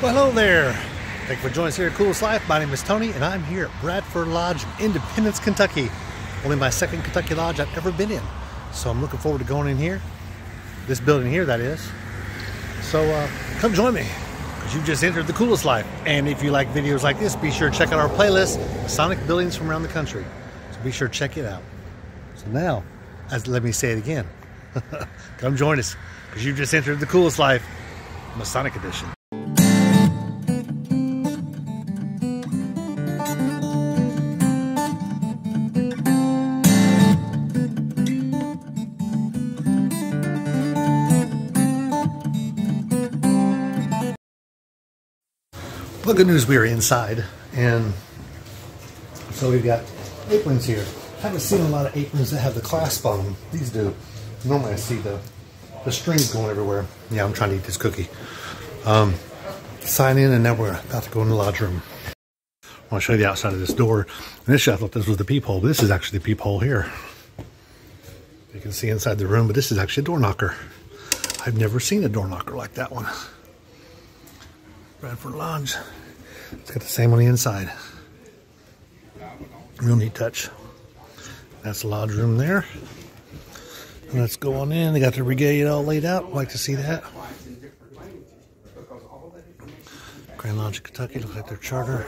Well, hello there. Thank you for joining us here at Coolest Life. My name is Tony, and I'm here at Bradford Lodge in Independence, Kentucky. Only my second Kentucky lodge I've ever been in. So I'm looking forward to going in here. This building here, that is. So come join me, because you've just entered the Coolest Life. And if you like videos like this, be sure to check out our playlist, Masonic buildings from around the country. So be sure to check it out. So now, let me say it again. Come join us, because you've just entered the Coolest Life, Masonic edition. Well, good news, we are inside, and so we've got aprons here. I haven't seen a lot of aprons that have the clasp on them. These do. Normally I see the strings going everywhere. Yeah, I'm trying to eat this cookie. Sign in, and now we're about to go in the lodge room. I want to show you the outside of this door. Initially I thought this was the peephole, but this is actually the peephole here. You can see inside the room, but this is actually a door knocker. I've never seen a door knocker like that one. Bradford Lodge. It's got the same on the inside. Real neat touch. That's the lodge room there. And let's go on in. They got the regalia all laid out. Like to see that. Grand Lodge of Kentucky. Looks like their charter.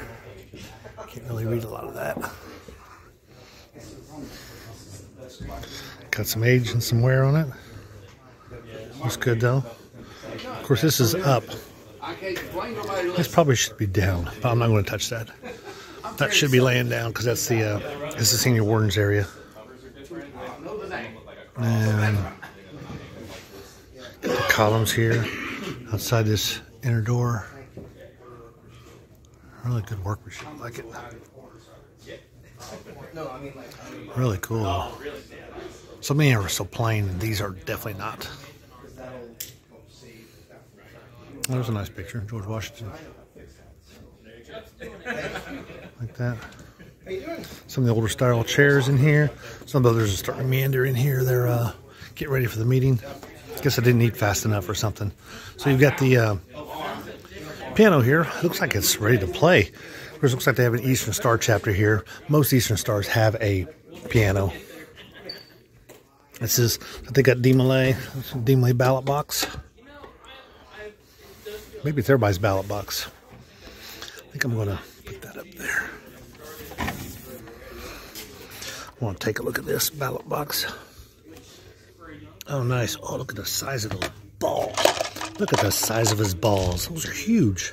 Can't really read a lot of that. Got some age and some wear on it. Looks good though. Of course, this is up. This probably should be down, but I'm not going to touch that. That should be laying down, because that's the this is senior warden's area. And got the columns here outside this inner door. Really good workmanship, I like it. Really cool. So many are so plain, and these are definitely not. There's a nice picture, George Washington. Like that. Some of the older style chairs in here. Some others are starting to meander in here. They're getting ready for the meeting. Guess I didn't eat fast enough or something. So you've got the piano here. Looks like it's ready to play. Of course, it looks like they have an Eastern Star chapter here. Most Eastern Stars have a piano. This is, they got D-Malay ballot box. Maybe it's everybody's ballot box. I think I'm going to put that up there. I want to take a look at this ballot box. Oh, nice. Oh, look at the size of those balls. Look at the size of his balls. Those are huge.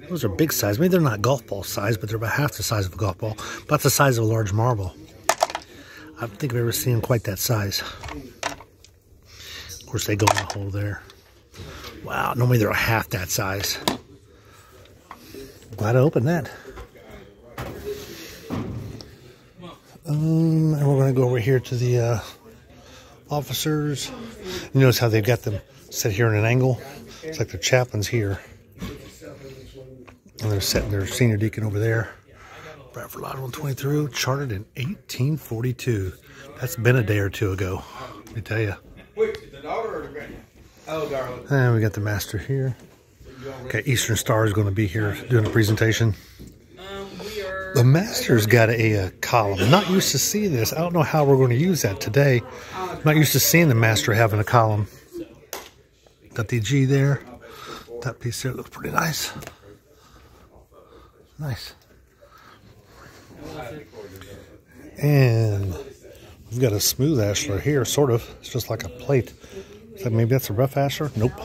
Those are big size. Maybe they're not golf ball size, but they're about half the size of a golf ball. About the size of a large marble. I don't think I've ever seen quite that size. Of course, they go in the hole there. Wow, normally they're half that size. Glad I opened that. And we're going to go over here to the officers. You notice how they've got them set here in an angle? It's like the chaplain's here. And they're setting their senior deacon over there. Bradford Lodge 123, chartered in 1842. That's been a day or two ago, let me tell you. Wait, the daughter or the granddaughter? Oh, darling. And we got the master here. Okay, Eastern Star is going to be here doing a presentation. The master's got a column. I'm not used to seeing this. I don't know how we're going to use that today. I'm not used to seeing the master having a column. Got the G there. That piece there looks pretty nice. Nice. And we've got a smooth ashlar here, sort of. It's just like a plate. So maybe that's a rough ashlar? Nope.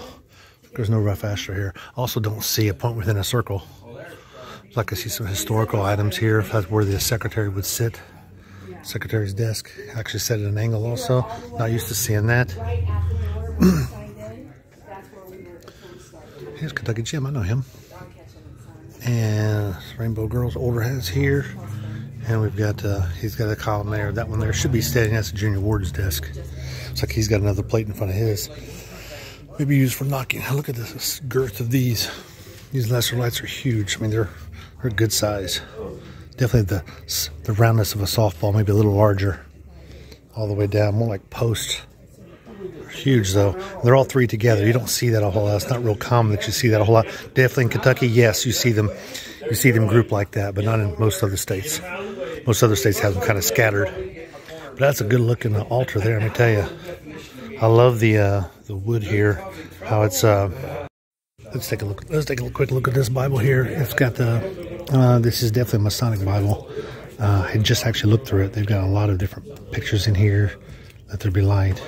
There's no rough ashlar here. Also don't see a point within a circle. It's like I see some historical items here. If that's where the secretary would sit. Secretary's desk. Actually set at an angle also. Not used to seeing that. Here's Kentucky Jim. I know him. And Rainbow Girls older has here. And we've got, he's got a column there. That one there should be standing. That's the junior warden's desk. Looks like he's got another plate in front of his. Maybe used for knocking. Look at this girth of these. These lesser lights are huge. I mean, they're a good size. Definitely the roundness of a softball, maybe a little larger. All the way down, more like post. Huge though. They're all three together. You don't see that a whole lot. It's not real common that you see that a whole lot. Definitely in Kentucky, yes, you see them. You see them grouped like that, but not in most other states. Most other states have them kind of scattered. But that's a good looking altar there. Let me tell you. I love the wood here. How it's. Let's take a look. Let's take a quick look at this Bible here. It's got the. This is definitely a Masonic Bible. I just actually looked through it. They've got a lot of different pictures in here. Let there be light.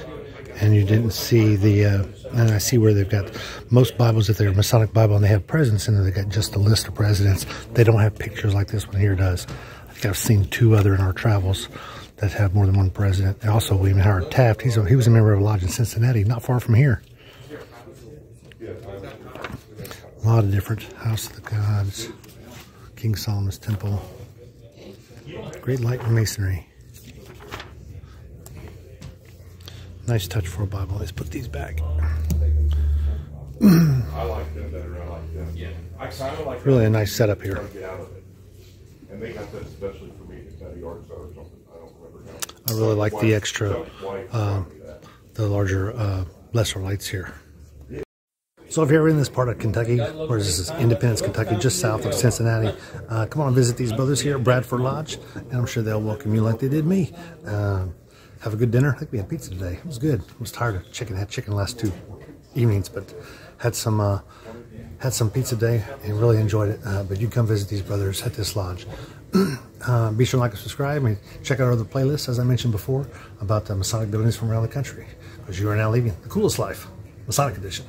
And you didn't see the. And I see where they've got most Bibles, if they're a Masonic Bible and they have presidents in it, they got just a list of presidents. They don't have pictures like this one here does. I think I've seen two other in our travels that have more than one president. And also William Howard Taft. He was a member of a lodge in Cincinnati, not far from here. A lot of different House of the Gods, King Solomon's Temple, great light and masonry. Nice touch for a Bible. Let's put these back. I like them better. I like them. Yeah. I kind of like really a nice setup here. Get out of it. And they got that especially for me at a yard sale or something. I don't remember how. I really like the extra, the larger, lesser lights here. So if you're ever in this part of Kentucky, or this is Independence, Kentucky, just south of Cincinnati, come on and visit these brothers here at Bradford Lodge, and I'm sure they'll welcome you like they did me. Have a good dinner. I think we had pizza today. It was good. I was tired of chicken. I had chicken the last 2 evenings, but had some pizza today and really enjoyed it. But you come visit these brothers at this lodge. Be sure to like and subscribe and check out our other playlists, as I mentioned before, about the Masonic buildings from around the country, because you are now leaving the coolest life, Masonic edition.